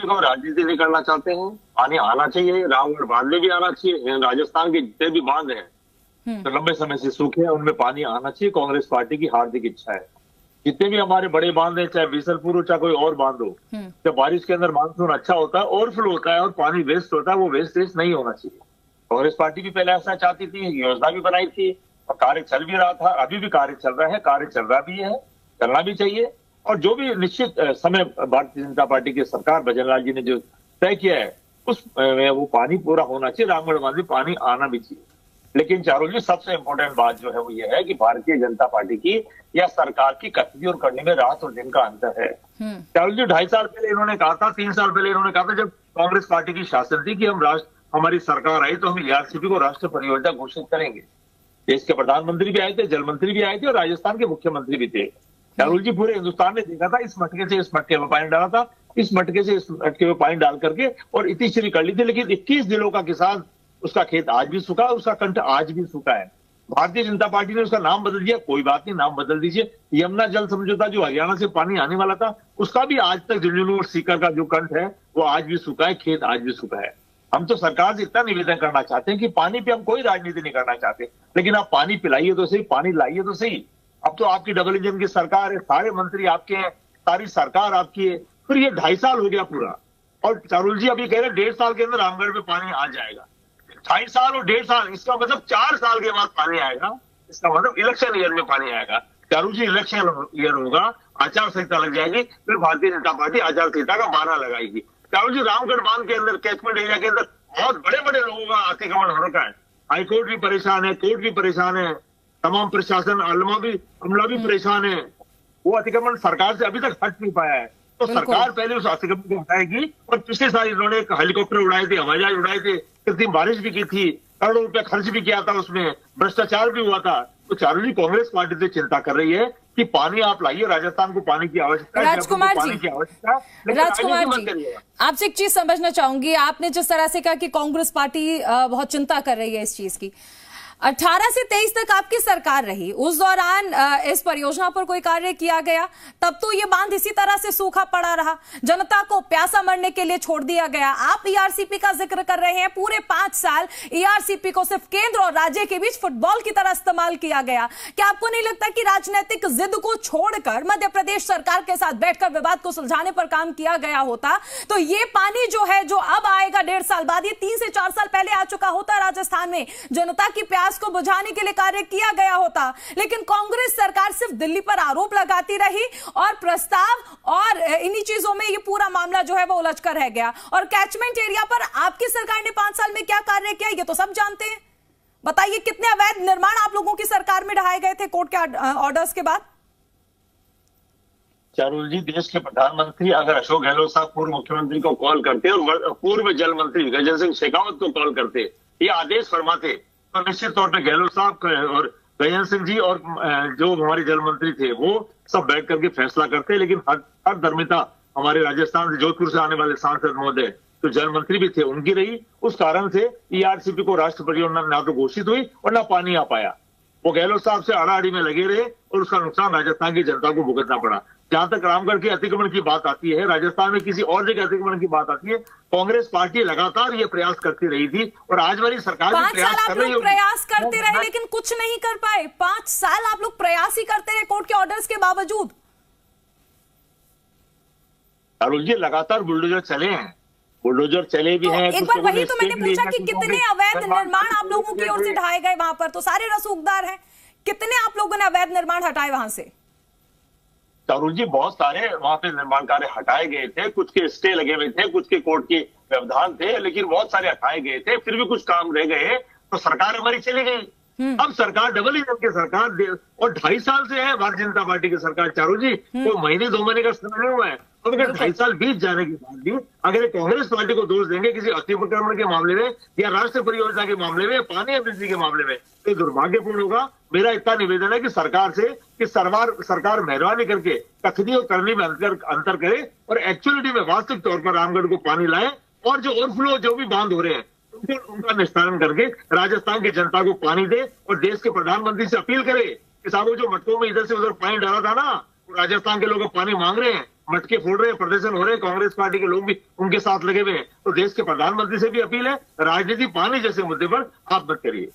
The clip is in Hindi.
को हम राजनीति नहीं करना चाहते हैं। पानी आना चाहिए, रामगढ़ बांध में भी आना चाहिए। राजस्थान के जितने भी बांध हैं तो लंबे समय से सूखे हैं, उनमें पानी आना चाहिए। कांग्रेस पार्टी की हार्दिक इच्छा है। जितने भी हमारे बड़े बांध हैं, चाहे बीसलपुर हो चाहे कोई और बांध हो, जब बारिश के अंदर मानसून अच्छा होता है, ओवरफ्लो होता है और पानी वेस्ट होता है, वो वेस्टेज नहीं होना चाहिए। कांग्रेस पार्टी भी पहले ऐसा चाहती थी, योजना भी बनाई थी और कार्य चल भी रहा था। अभी भी कार्य चल रहा है, कार्य चल रहा भी है, चलना भी चाहिए। और जो भी निश्चित समय भारतीय जनता पार्टी की सरकार भजनलाल जी ने जो तय किया है उस वो पानी पूरा होना चाहिए। रामगढ़ बांध में पानी आना भी चाहिए। लेकिन चारुल जी, सबसे इंपॉर्टेंट बात जो है वो ये है कि भारतीय जनता पार्टी की या सरकार की कथनी और करने में रात और दिन का अंतर है। चारुल जी, 2.5 साल पहले इन्होंने कहा था, 3 साल पहले इन्होंने कहा था, जब कांग्रेस पार्टी की शासन थी, कि हमारी सरकार आई तो हम ईआरसीपी को राष्ट्रीय परियोजना घोषित करेंगे। देश के प्रधानमंत्री भी आए थे, जल मंत्री भी आए थे और राजस्थान के मुख्यमंत्री भी थे। चारुल जी, पूरे हिंदुस्तान ने देखा था, इस मटके से इस मटके में पानी डाला था, इस मटके से इस मटके में पानी डाल करके और इतनी श्री कर ली थी। लेकिन 21 जिलों का किसान, उसका खेत आज भी सूखा, उसका कंठ आज भी सूखा है। भारतीय जनता पार्टी ने उसका नाम बदल दिया। कोई बात नहीं, नाम बदल दीजिए। यमुना जल समझौता जो हरियाणा से पानी आने वाला था, उसका भी आज तक झुंझुनू और सीकर का जो कंठ है वो आज भी सूखा है, खेत आज भी सूखा है। हम तो सरकार से इतना निवेदन करना चाहते हैं कि पानी पे हम कोई राजनीति नहीं करना चाहते, लेकिन आप पानी पिलाइए तो सही, पानी लाइए तो सही। अब तो आपकी डबल इंजन की सरकार है, सारे मंत्री आपके हैं, सारी सरकार आपकी है। फिर ये 2.5 साल हो गया पूरा, और चारुल जी अभी कह रहे 1.5 साल के अंदर रामगढ़ में पानी आ जाएगा। 2.5 साल और 1.5 साल, इसका मतलब 4 साल के बाद पानी आएगा। इसका मतलब इलेक्शन ईयर में पानी आएगा। चारुल जी, इलेक्शन ईयर होगा, आचार संहिता लग जाएगी, फिर भारतीय जनता पार्टी आचार संहिता का बहाना लगाएगी। चारुल जी, रामगढ़ बांध के अंदर, कैचमेंट एरिया के अंदर बहुत बड़े बड़े लोगों का अतिक्रमण हो रखा है। हाईकोर्ट भी परेशान है, कोर्ट भी परेशान है, तमाम प्रशासन अमला भी परेशान है। वो अतिक्रमण सरकार से अभी तक हट नहीं पाया है। तो सरकार पहले उस अतिक्रमण को हटाएगी। और पिछले साल इन्होंने हेलीकॉप्टर उड़ाए थे, हवाई जहाज उड़ाए थे, कृत्रिम बारिश भी की थी, करोड़ों रुपया खर्च भी किया था, उसमें भ्रष्टाचार भी हुआ था। तो चारुल जी, कांग्रेस पार्टी से चिंता कर रही है कि पानी आप लाइए, राजस्थान को पानी की आवश्यकता है, राजकुमार पानी जी, की आवश्यकता है। राजकुमार जी, आपसे एक चीज समझना चाहूंगी। आपने जिस तरह से कहा कि कांग्रेस पार्टी बहुत चिंता कर रही है इस चीज की, 18 से 23 तक आपकी सरकार रही, उस दौरान इस परियोजना पर कोई कार्य किया गया? तब तो ये बांध इसी तरह से सूखा पड़ा रहा, जनता को प्यासा मरने के लिए छोड़ दिया गया। आप ईआरसीपी का जिक्र कर रहे हैं, पूरे 5 साल ईआरसीपी को सिर्फ केंद्र और राज्य के बीच फुटबॉल की तरह इस्तेमाल किया गया। क्या आपको नहीं लगता कि राजनीतिक जिद को छोड़कर मध्य प्रदेश सरकार के साथ बैठकर विवाद को सुलझाने पर काम किया गया होता तो ये पानी जो है, जो अब आएगा 1.5 साल बाद, ये 3 से 4 साल पहले आ चुका होता राजस्थान में, जनता की प्यास को बुझाने के लिए कार्य किया गया होता। लेकिन कांग्रेस सरकार सिर्फ दिल्ली पर आरोप लगाती रही और प्रस्ताव और इन्हीं चीजों में ये पूरा मामला जो है वो उलझ कर रह गया। और कैचमेंट एरिया पर आपकी सरकार ने 5 साल में क्या कार्य किया, ये तो सब जानते हैं। बताइए, कितने अवैध निर्माण आप लोगों की सरकार में ढाए गए थे कोर्ट के ऑर्डर्स के बाद? चारुल जी, देश के प्रधानमंत्री अगर अशोक गहलोत साहब पूर्व मुख्यमंत्री को कॉल करते और पूर्व जल मंत्री गजेंद्र सिंह शेखावत को कॉल करते, ये आदेश फरमाते, तो निश्चित तौर पे गहलोत साहब और गजेंद्र सिंह जी और जो हमारे जल मंत्री थे वो सब बैठ करके फैसला करते। लेकिन हर धर्मिता हमारे राजस्थान से, जोधपुर से आने वाले सांसद महोदय तो जल मंत्री भी थे, उनकी रही। उस कारण से ईआरसीपी को राष्ट्रीय परियोजना ना तो घोषित हुई और ना पानी आ पाया। वो गहलोत साहब से आड़ाआड़ी में लगे रहे और उसका नुकसान राजस्थान की जनता को भुगतना पड़ा। जहां तक रामगढ़ के अतिक्रमण की बात आती है, राजस्थान में किसी और जगह अतिक्रमण की बात आती है, कांग्रेस पार्टी लगातार ये प्रयास करती रही थी और आज वाली सरकार भी प्रयास कर रही है। प्रयास करते रहे लेकिन कुछ नहीं कर पाए। 5 साल आप लोग प्रयास ही करते रहे कोर्ट के ऑर्डर्स के बावजूद। अरुण जी, लगातार बुलडोजर चले हैं, बुलडोजर चले भी हैं। एक बार वही तो मैंने पूछा कि कितने अवैध निर्माण आप लोगों की ओर से ढाए गए वहां पर? तो सारे रसूखदार हैं, कितने आप लोगों ने अवैध निर्माण हटाए वहां से? तरुण जी, बहुत सारे वहां पे निर्माण कार्य हटाए गए थे, कुछ के स्टे लगे हुए थे, कुछ के कोर्ट के व्यवधान थे, लेकिन बहुत सारे हटाए गए थे। फिर भी कुछ काम रह गए तो सरकार हमारी चली गई। अब सरकार डबल इंजन की सरकार और 2.5 साल से है भारतीय जनता पार्टी की सरकार। चारू जी, कोई महीने 2 महीने का समय नहीं हुआ है। तो अगर 2.5 साल बीत जाने के बाद भी अगर कांग्रेस पार्टी को दोष देंगे किसी अतिक्रमण के मामले में या राष्ट्रीय परियोजना के मामले में, पानी एमएससी के मामले में, तो दुर्भाग्यपूर्ण होगा। मेरा इतना निवेदन है कि सरकार से कि सरकार मेहरबानी करके कथनी और करनी में अंतर करे और एक्चुअलिटी में वास्तविक तौर पर रामगढ़ को पानी लाए और जो ओवरफ्लो जो भी बांध हो रहे हैं उनका निस्तारण करके राजस्थान की जनता को पानी दे और देश के प्रधानमंत्री से अपील करे कि साहब जो मटकों में इधर से उधर पानी डाला था ना, राजस्थान के लोग पानी मांग रहे हैं, मटके फोड़ रहे हैं, प्रदर्शन हो रहे हैं, कांग्रेस पार्टी के लोग भी उनके साथ लगे हुए हैं। तो देश के प्रधानमंत्री से भी अपील है, राजनीति पानी जैसे मुद्दे पर आप मत करिए।